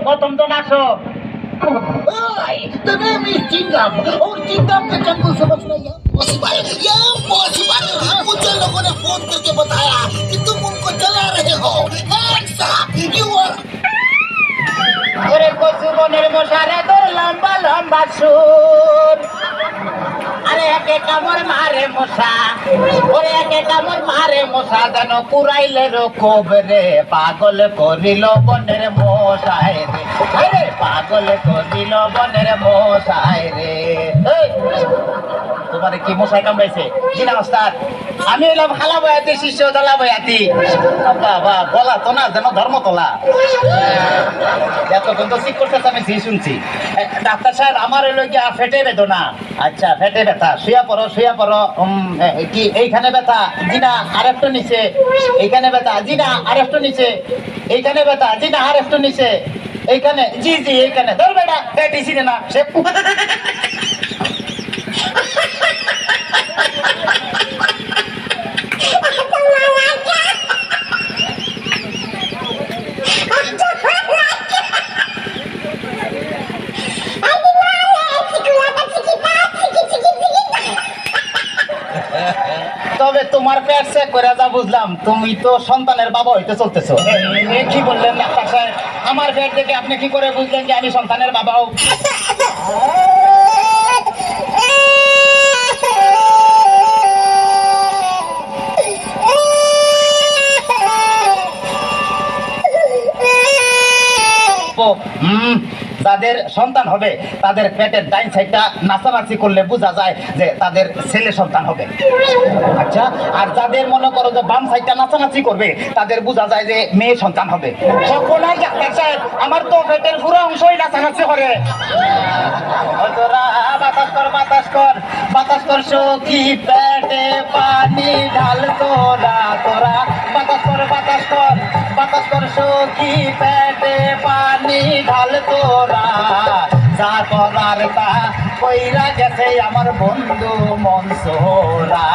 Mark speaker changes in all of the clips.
Speaker 1: প্রথম তো নাচো।
Speaker 2: The name is Chingam और चिंगम के जंगल से बचना ये पॉसिबल मुझे लोगों ने फोन करके बताया कि तुम उनको जला रहे हो Hands up, you are
Speaker 1: ওরে কচু বনের মশারে তোর লম্বা লম্বা সুর, আরে একে কামড় মারে মশা, ওরে একে কামড় মারে মশা, যেন কুড়াইলে রোকব রে, পাগল করিল বনের মশায় রে, আরে পাগল করিল বনের মশায় রে। তোমার কি মশাই কামড়াইছে? কিনা ওস্তাদ? আমি এলাম খালা বয়াতি, শিষ্য দলা বয়াতি। বাবা বলা তো না যেন ধর্মতলা। এতক্ষণ তো ঠিক করতেছে, আমি জি শুনছি। ডাক্তার সাহেব আমার এলো গিয়া ফেটে বেদনা। আচ্ছা ফেটে ব্যথা, শুয়া পড়ো শুয়া পড়ো। কি এইখানে ব্যথা? জি না আরেকটু নিচে। এইখানে ব্যথা? জি না আরেকটু নিচে। এইখানে ব্যথা? জি না আরেকটু নিচে। এইখানে? জি জি এইখানে। ধর বেটা পেটিছি না সে। তবে তোমার পেট চেক করে যা বুঝলাম, তুমি তো সন্তানের বাবা হইতে চলতেছো। কি বললেন ডাক্তার সাহেব? আমার পেট দেখে আপনি কি করে বুঝলেন যে আমি সন্তানের বাবা হব? যাদের সন্তান হবে তাদের পেটের ডাইন সাইডটা নাচানাচি করলে বোঝা যায় যে তাদের ছেলে সন্তান হবে। আচ্ছা, আর যাদের মনে করো যে বাম সাইডটা নাচানাচি করবে তাদের বোঝা যায় যে মেয়ে সন্তান হবে। সকলাই ডাক্তার সাহেব আমার তো পেটের পুরো অংশই নাচানাচি করে। বাতাস কর বাতাস কর বাতাস কর সখী, পেটে পানি ঢাল তোরা তোরা। বাতাস কর বাতাস কর বাতাস কর সখী, পেটে পানি ঢাল তোরা। যা করার তা কইরা গেছে আমার বন্ধু মনসুরা।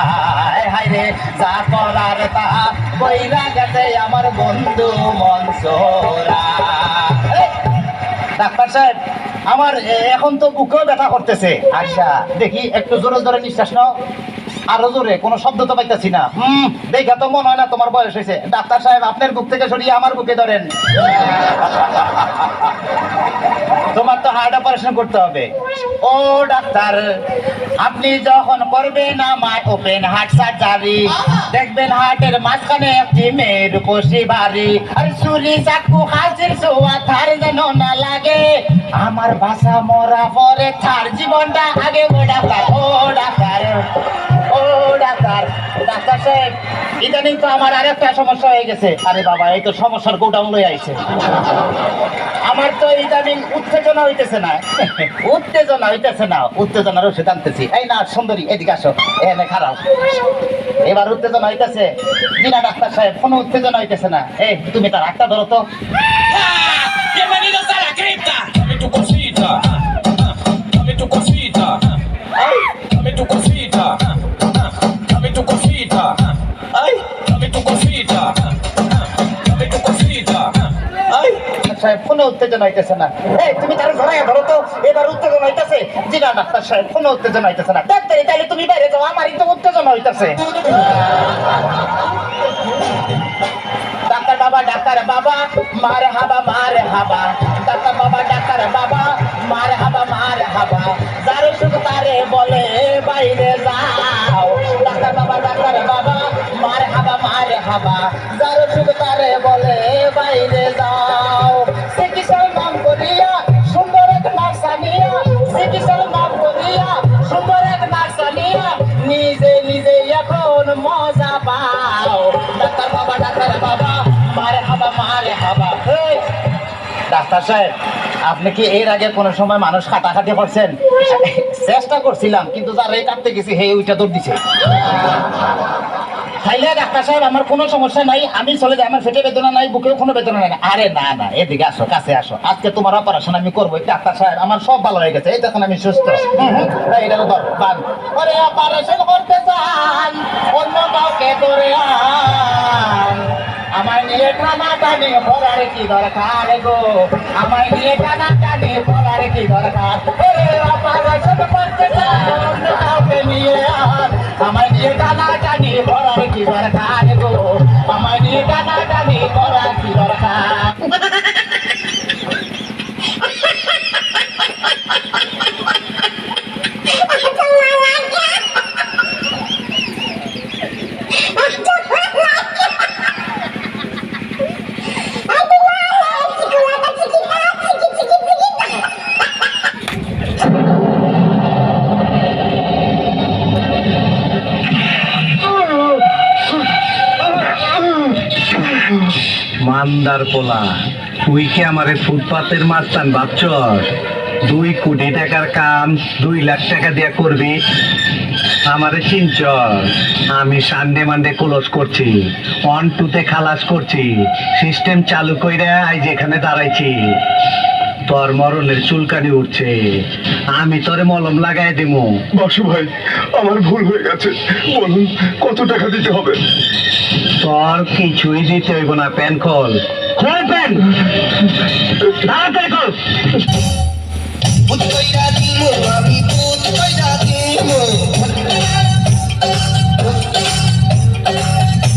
Speaker 1: হায় রে যা করার তা কইরা গেছে আমার বন্ধু মনসুরা। ডাক্তার সাহেব আমার এখন তো বুকেও ব্যথা করতেছে। আচ্ছা দেখি একটু জোরে জোরে নিঃশ্বাস নাও, আরো জোরে। কোনো শব্দ তো পাইতেছি না। দেখা তো মনে হয় না তোমার বয়স হয়েছে। ডাক্তার সাহেব আপনার বুক থেকে সরিয়ে আমার বুকে ধরেন। তোমার তো হার্ট অপারেশন করতে হবে। ও ডাক্তার, আপনি যখন করবেন আমার ওপেন হার্ট সার্জারি, দেখবেন হার্টের মাঝখানে একটি মেয়ের কষি বাড়ি। আর চুরি চাকু হাজির সোয়া থার যেন না লাগে, আমার বাসা মরা পরে তার জীবনটা আগে। ও ডাক্তার ও ডাক্তার ও ডাক্তার। ডাক্তার সাহেব ইদানিং তো আমার আরেকটা সমস্যা হয়ে গেছে। আরে বাবা এই তো সমস্যার গোডাউন লই আইছে। আমার তো ইদানিং উত্তেজনা হইতেছে না। উত্তেজনা হইতেছে না, উত্তেজনার ওষুধ আনতেছি। এই না সুন্দরী এদিকে আসো, এখানে খারাপ। এবার উত্তেজনা হইতেছে? বিনা ডাক্তার সাহেব কোনো উত্তেজনা হইতেছে না। এই তুমি তার হাতটা ধরো তো।
Speaker 3: Bienvenidos a la cripta. Dame tu cosita. Dame tu cosita. Dame tu cosita. Dame tu cosita. Dame tu cosita. Dame tu cosita.
Speaker 1: সাহেব কোনো উত্তেজনা হইতেছে না। এই তুমি তার ধরাইয়া ধরো তো। এবার উত্তেজনা হইতেছে? জি না ডাক্তার সাহেব কোনো উত্তেজনা হইতেছে না। ডাক্তার তাহলে তুমি বাইরে যাও, আমারই তো উত্তেজনা হইতেছে। ডাক্তার বাবা ডাক্তার বাবা মার হাবা মার হাবা। ডাক্তার বাবা ডাক্তার বাবা মার হাবা মার হাবা। যার শুধু তারে বলে বাইরে যাও। ডাক্তার বাবা ডাক্তার বাবা মার হাবা মার হাবা। যার শুধু তারে বলে বাইরে যাও। চিকিৎসার নাম করিয়া সুন্দর এক নার্সানিয়া, চিকিৎসার নাম করিয়া সুন্দর এক নার্সানিয়া, নিজে নিজে এখন মজা পাও। ডাক্তার বাবা ডাক্তার বাবা মারে হাবা মারে হাবা। ডাক্তার সাহেব আপনি কি এর আগে কোনো সময় মানুষ কাটাকাটি করছেন? চেষ্টা করছিলাম কিন্তু যারা কাটতে গেছি হে ওইটা দৌড় দিছে। তাইলে ডাক্তার সাহেব আমার কোনো সমস্যা নাই, আমি চলে যাই। আমার পেটে বেদনা নাই, বুকেও কোনো বেদনা নাই। আরে না না এদিকে আসো, কাছে আসো। আজকে তোমার অপারেশন আমি করবো। ডাক্তার সাহেব আমার সব ভালো হয়ে গেছে, এই দেখুন আমি সুস্থ। এটা তো বান ওরে অপারেশন করতে চান অন্য কাউকে করে আন। আমায় নিয়ে টানাটানি করার কি দরকার গো, আমায় নিয়ে টানাটানি করার কি দরকার, ওরে আমার সব করতে চাওকে নিয়ে আর আমায় নিয়ে টানাটানি করার কি দরকার গো, আমায় নিয়ে টানাটানি করার কি দরকার।
Speaker 4: মান্দার পোলা, তুই কি আমারে ফুটপাতের মাস্তান ভাবছস? 2 কোটি টাকার কাম 2 লাখ টাকা দিয়া করবি? আমারে চিনছস? আমি সানডে মানডে ক্লোজ করছি, 1-2 তে খালাস করছি, সিস্টেম চালু কইরা আজ এখানে দাঁড়াইছি। তোর মরণের চুলকানি উঠছে, আমি তোরে মলম লাগাই দিমু।
Speaker 5: বাসু ভাই, আমার ভুল হয়ে গেছে, বলুন কত টাকা দিতে হবে?
Speaker 4: তোর কিছুই দিতে হইব না, প্যান খোল, খোল প্যান, তাড়াতাড়ি খোল।
Speaker 2: ভূত কইরা দিমু আমি, ভূত কইরা দিমু,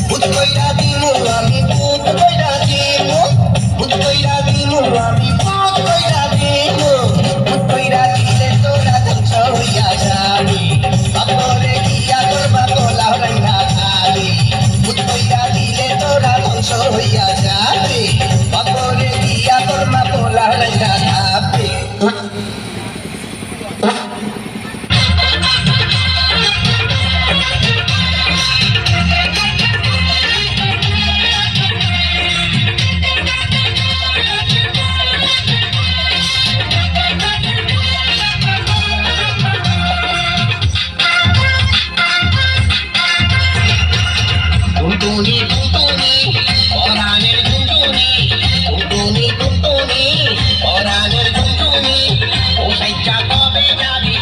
Speaker 2: ভূত কইরা দিমু আমি, ভূত কইরা দিমু, ভূত কইরা দিমু আমি, ভূত কইরা দিমু, ভূত কইরা দিলে তোরা ধ্বংস হইয়া যাবি, বাপরে গিয়া করবা তোলা হইয়া খাবি, ভূত কইরা দিলে তোরা ধ্বংস হইয়া যাবি, বাপরে গিয়া করবা তোলা হইয়া খাবি। টুনটুনি টুনটুনি পরাণের টুনটুনি, টুনটুনি টুনটুনি পরাণের টুনটুনি, ও সাইজা কবে যাবি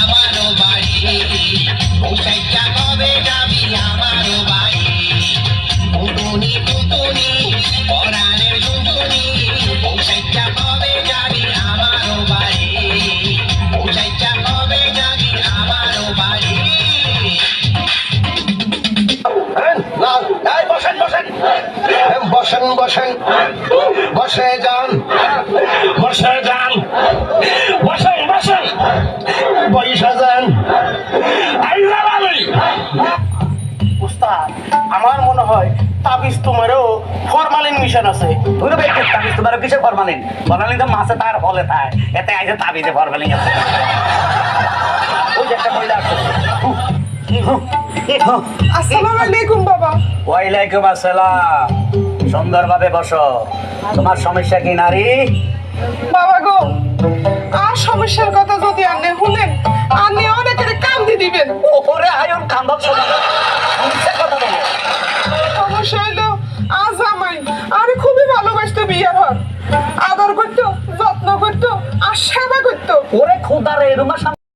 Speaker 2: আমারও বাড়ি, ও সাইজা কবে যাবি আমারও বাড়ি, টুনটুনি টুনটুনি পরাণের টুনটুনি, ও সাইজা কবে যাবি আমারও বাড়ি, ও সাইজা কবে যাবি আমারও বাড়ি।
Speaker 5: বসেন বসেন বসেন বসেন, বসে যান, বসে যান, বসেন বসেন, বৈশা যান।
Speaker 6: উস্তাদ, আমার মনে হয় তাবিজ তোমারও ফরমালিন মিশন আছে।
Speaker 1: পুরো ব্যক্তি তাবিজ তোমার কিসে ফরমালিন? ফরমালিন তো মাছে তার ফলে থাকে, এতে আইসে তাবিজে ফরমালিন আছে। ওই যে একটা মহিলা আছে।
Speaker 6: আসসালামু আলাইকুম বাবা।
Speaker 1: ওয়ালাইকুম আসসালাম। সুন্দরভাবে বসো। তোমার সমস্যা কি নারী?
Speaker 6: বাবা গো, আর সমস্যার কথা যদি আপনি শুনেন, আপনি অনেকের কান্দি দিবেন।
Speaker 1: ওরে আয়ন কান্দব শোনা, সমস্যার কথা বলো।
Speaker 6: সমস্যা হইলো আজ আমায় আরে খুবই ভালোবাসতো, বিয়ের হন আদর করতো, যত্ন করতো আর সেবা করতো।
Speaker 1: ওরে খোদারে এরকম